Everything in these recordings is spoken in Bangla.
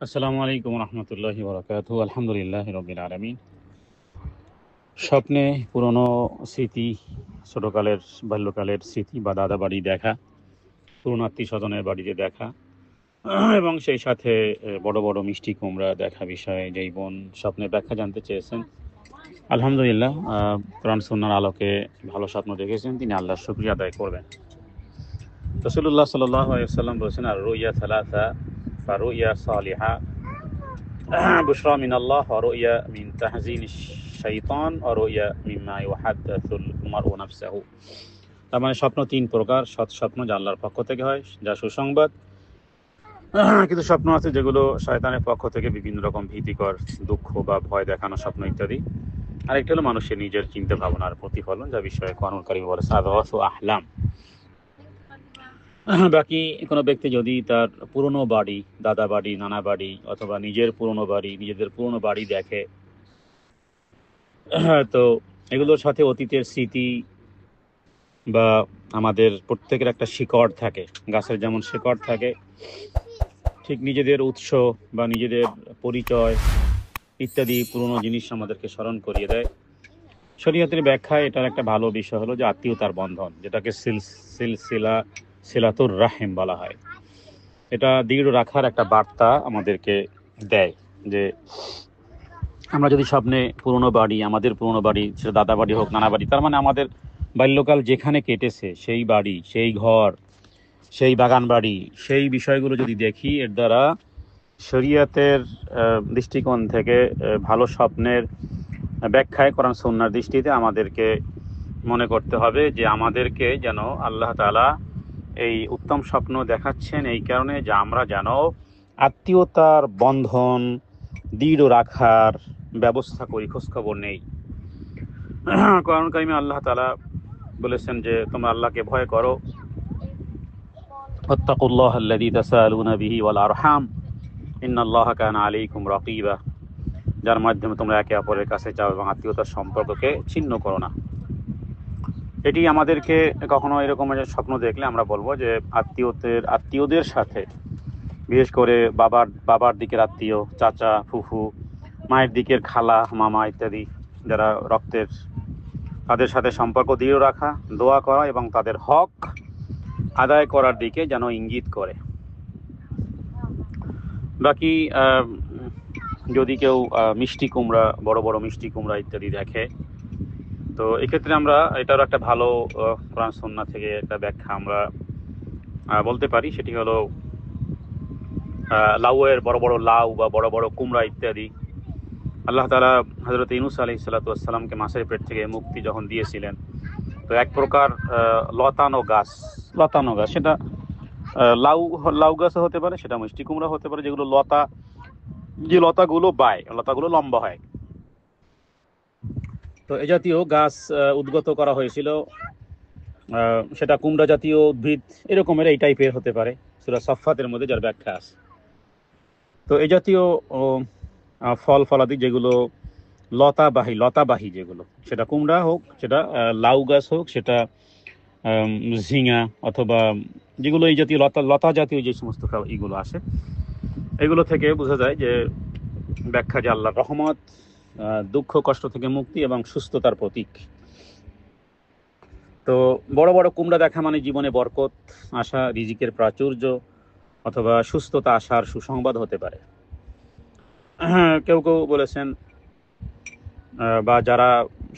আসসালামু আলাইকুম রহমতুল্লাহি বারাকাতুহু। আলহামদুলিল্লাহ রবিল আলমিন। স্বপ্নে পুরনো স্মৃতি, ছোটকালের বাল্যকালের স্মৃতি বা দাদা বাড়ি দেখা, পুরনো আত্মীয় স্বজনের বাড়িতে দেখা এবং সেই সাথে বড় বড় মিষ্টি কুমড়া দেখা বিষয়ে যেই বোন স্বপ্নের ব্যাখ্যা জানতে চেয়েছেন, আলহামদুলিল্লাহ কোরআন সুন্নাহর আলোকে ভালো স্বপ্ন দেখেছেন, তিনি আল্লাহর শুকরিয়া আদায় করবেন। রাসূলুল্লাহ সাল্লাল্লাহু আলাইহি ওয়াসাল্লাম বলেছেন, আর রুইয়া সালাসা ফা রুইয়া সালিহা বুশরা মিনাল্লাহ ওয়া রুইয়া মিন তাহজিনিশ শাইতান ওয়া রুইয়া মিম্মা ইউহাদ্দাসুল মারউ নাফসাহু। তার মানে স্বপ্ন তিন প্রকার: সৎ স্বপ্ন যা আল্লাহর পক্ষ থেকে হয়, যা সুসংবাদ। কিছু স্বপ্ন আছে যেগুলো শয়তানের পক্ষ থেকে বিভিন্ন রকম ভীতিকর, দুঃখ বা ভয় দেখানো স্বপ্ন ইত্যাদি। আরেকটি হলো মানুষের নিজের চিন্তা ভাবনার প্রতিফলন, যা বিষয়ে কোরআনুল কারীম বলে সাদাওয়াতু আহলাম। বাকি কোনো ব্যক্তি যদি তার পুরনো বাড়ি, দাদা বাড়ি, নানা বাড়ি অথবা নিজের পুরনো বাড়ি, নিজেদের পুরনো বাড়ি দেখে, তো এগুলোর সাথে অতীতের স্মৃতি বা আমাদের প্রত্যেকের একটা শিকড় থাকে। গাছের যেমন শিকড় থাকে, ঠিক নিজেদের উৎস বা নিজেদের পরিচয় ইত্যাদি পুরনো জিনিস আমাদেরকে স্মরণ করিয়ে দেয়। শরীয়তের ব্যাখ্যায় এটার একটা ভালো বিষয় হলো যে আত্মীয়তার বন্ধন, যেটাকে সিলসিলা সিলাতুর রাহিম বলা হয়। এটা দৃঢ় রাখার একটা বার্তা আমাদেরকে দেয় যে আমরা যদি স্বপ্নে পুরনো বাড়ি, আমাদের পুরনো বাড়ি, সেটা দাদা বাড়ি হোক, নানা বাড়ি, তার মানে আমাদের বাল্যকাল যেখানে কেটেছে সেই বাড়ি, সেই ঘর, সেই বাগান বাড়ি, সেই বিষয়গুলো যদি দেখি, এর দ্বারা শরীয়তের দৃষ্টিকোণ থেকে ভালো স্বপ্নের ব্যাখ্যায় কোরআন সুন্নাহর দৃষ্টিতে আমাদেরকে মনে করতে হবে যে আমাদেরকে যেন আল্লাহ তাআলা এই উত্তম স্বপ্ন দেখাচ্ছেন এই কারণে যে আমরা যেন আত্মীয়তার বন্ধন দৃঢ় রাখার ব্যবস্থা করি, খোঁজখবর নেই। কোরআন কারিমে আল্লাহ তাআলা বলেছেন যে তোমরা আল্লাহকে ভয় করো, ওয়াত্তাকুল্লাহ আল্লাযী তাসালুনা বিহি ওয়াল আরহাম ইন্নাল্লাহা কানা আলাইকুম রাকিবা, যার মাধ্যমে তোমরা একে অপরের কাছে যাও এবং আত্মীয়তার সম্পর্ককে ছিন্ন করো না। এটি আমাদেরকে কখনো এরকম স্বপ্ন দেখলে আমরা বলবো যে আত্মীয়দের সাথে, বিশেষ করে বাবার দিকের আত্মীয়, চাচা, ফুফু, মায়ের দিকের খালা, মামা ইত্যাদি যারা রক্তের, তাদের সাথে সম্পর্ক দৃঢ় রাখা, দোয়া করা এবং তাদের হক আদায় করার দিকে যেন ইঙ্গিত করে। বাকি যদি কেউ মিষ্টি কুমড়া, বড় বড় মিষ্টি কুমড়া ইত্যাদি দেখে, তো এক্ষেত্রে আমরা এটারও একটা ভালো কোরআন সুন্নাহ থেকে একটা ব্যাখ্যা আমরা বলতে পারি। সেটি হলো লাউয়ের, বড় বড় লাউ বা বড় বড় কুমড়া ইত্যাদি, আল্লাহ তাআলা হযরত ইউনূস আলাইহিস সালাতু ওয়াস সালামকে মাছের পেট থেকে মুক্তি যখন দিয়েছিলেন, তো এক প্রকার লতানো গাছ, সেটা লাউ গাছও হতে পারে, সেটা মিষ্টি কুমড়া হতে পারে, যেগুলো যে লতাগুলো লম্বা হয়। তো এ জাতীয় গাছ উদ্গত করা হয়েছিল, সেটা কুমড়া জাতীয় উদ্ভিদ এরকমের এই টাইপের হতে পারে, সূরা সাফফাতের মধ্যে যার ব্যাখ্যা আছে। তো এই জাতীয় ফল ফলাদি যেগুলো লতাবাহী যেগুলো, সেটা কুমড়া হোক, সেটা লাউ গাছ হোক, সেটা ঝিঙা অথবা যেগুলো এই জাতীয় লতা জাতীয় যে সমস্ত এগুলো আসে, এগুলো থেকে বোঝা যায় যে ব্যাখ্যা যে আল্লাহর রহমত, দুঃখ কষ্ট থেকে মুক্তি এবং সুস্থতার প্রতীক। তো বড় বড় কুমড়া দেখা মানে জীবনে বরকত আসা, রিজিকের প্রাচুর্য অথবা সুস্থতা আসার সুসংবাদ হতে পারে। কেউ কেউ বলেছেন বা যারা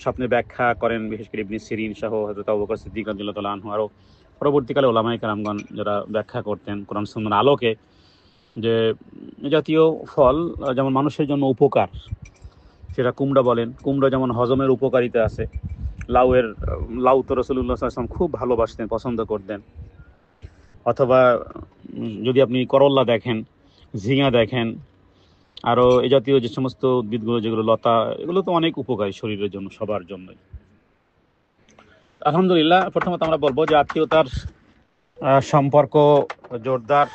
স্বপ্নে ব্যাখ্যা করেন, বিশেষ করে ইবনে সিরিন সহ হযরত আবু বকর সিদ্দিক রাদিয়াল্লাহু তাআলা আনহু, আরও পরবর্তীকালে ওলামায়ে কেরামগণ যারা ব্যাখ্যা করতেন কোরআন সুন্নাহর আলোকে, যে জাতীয় ফল যেমন মানুষের জন্য উপকার, সেটা কুমড়া বলেন, কুমড়া যেমন হজমের উপকারিতা আছে, লাউ তো রাসূলুল্লাহ সাল্লাল্লাহু আলাইহি ওয়াসাল্লাম খুব ভালোবাসতেন, পছন্দ করতেন। অথবা যদি আপনি করল্লা দেখেন, ঝিঙা দেখেন, আরও এ জাতীয় যে সমস্ত উদ্ভিদগুলো যেগুলো লতা, এগুলো তো অনেক উপকারী শরীরের জন্য, সবার জন্যই। আলহামদুলিল্লাহ, প্রথমত আমরা বলবো যে আত্মীয়তার সম্পর্ক জোরদার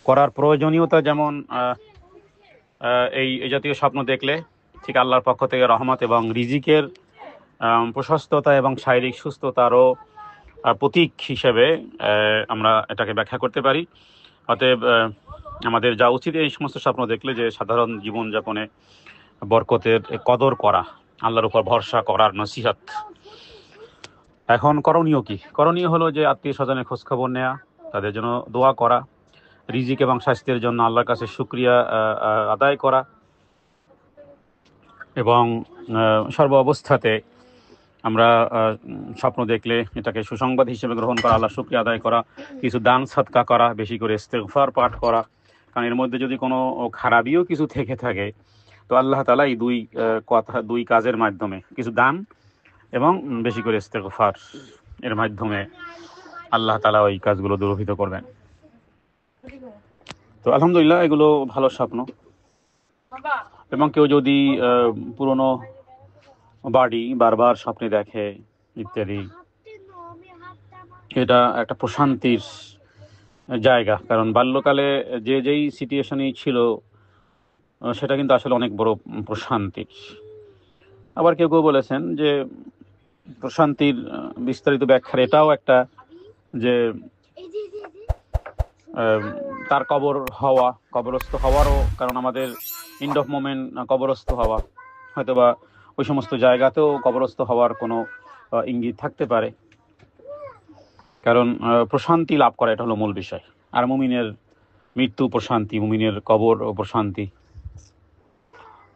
করার প্রয়োজনীয়তা যেমন এই জাতীয় স্বপ্ন দেখলে ঠিক আল্লাহর পক্ষ থেকে রহমত এবং রিজিকের প্রশস্ততা এবং শারীরিক সুস্থতারও প্রতীক হিসেবে আমরা এটাকে ব্যাখ্যা করতে পারি। অতএব আমাদের যা উচিত এই সমস্ত স্বপ্ন দেখলে যে সাধারণ জীবনযাপনে বরকতের কদর করা, আল্লাহর উপর ভরসা করার নসিহত। এখন করণীয় কি? করণীয় হলো যে আত্মীয় স্বজনের খোঁজখবর নেওয়া, তাদের জন্য দোয়া করা, রিজিক এবং স্বাস্থ্যের জন্য আল্লাহর কাছে শুকরিয়া আদায় করা, এবং সর্ব অবস্থাতে আমরা স্বপ্ন দেখলে এটাকে সুসংবাদ হিসেবে গ্রহণ করা, আল্লাহ শুকরিয়া আদায় করা, কিছু দান সদকা করা, বেশি করে ইস্তেগফার পাঠ করা। কারণ এর মধ্যে যদি কোনো খারাপিও কিছু থেকে থাকে তো আল্লাহ তাআলা এই দুই কাজের মাধ্যমে, কিছু দান এবং বেশি করে ইস্তেগফার এর মাধ্যমে আল্লাহ তাআলা ওই কাজগুলো দূরীভূত করবেন। তো আলহামদুলিল্লাহ এগুলো ভালো স্বপ্ন। এবং কেউ যদি পুরনো বাড়ি বারবার স্বপ্নে দেখে ইত্যাদি, এটা একটা প্রশান্তির জায়গা। কারণ বাল্যকালে যেই সিচুয়েশনই ছিল সেটা কিন্তু আসলে অনেক বড় প্রশান্তির। আবার কেউ কেউ বলেছেন যে প্রশান্তির বিস্তারিত ব্যাখ্যার এটাও একটা, যে তার কবরস্থ হওয়ারও কারণ আমাদের এন্ড অফ মোমেন্ট কবরস্থ হওয়া, হয়তোবা ওই সমস্ত জায়গাতেও কবরস্থ হওয়ার কোনো ইঙ্গিত থাকতে পারে। কারণ প্রশান্তি লাভ করা এটা হলো মূল বিষয়। আর মুমিনের মৃত্যু প্রশান্তি, মুমিনের কবর ও প্রশান্তি।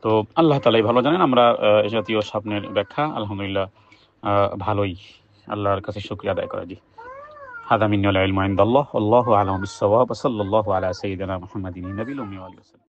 তো আল্লাহ তাআলাই ভালো জানেন। আমরা এ জাতীয় স্বপ্নের ব্যাখ্যা আলহামদুলিল্লাহ ভালোই আল্লাহর কাছে শুকরিয়া আদায় করা। জি, হাদা মিন্নাল ইলমু ইনদাল্লাহ, আল্লাহু আ'লামু বিস-সাওয়াব, সাল্লাল্লাহু আলা সাইয়্যিদিনা মুহাম্মাদিন নবিয়্যিল উম্মি ওয়া আলিহি ওয়া সাল্লাম।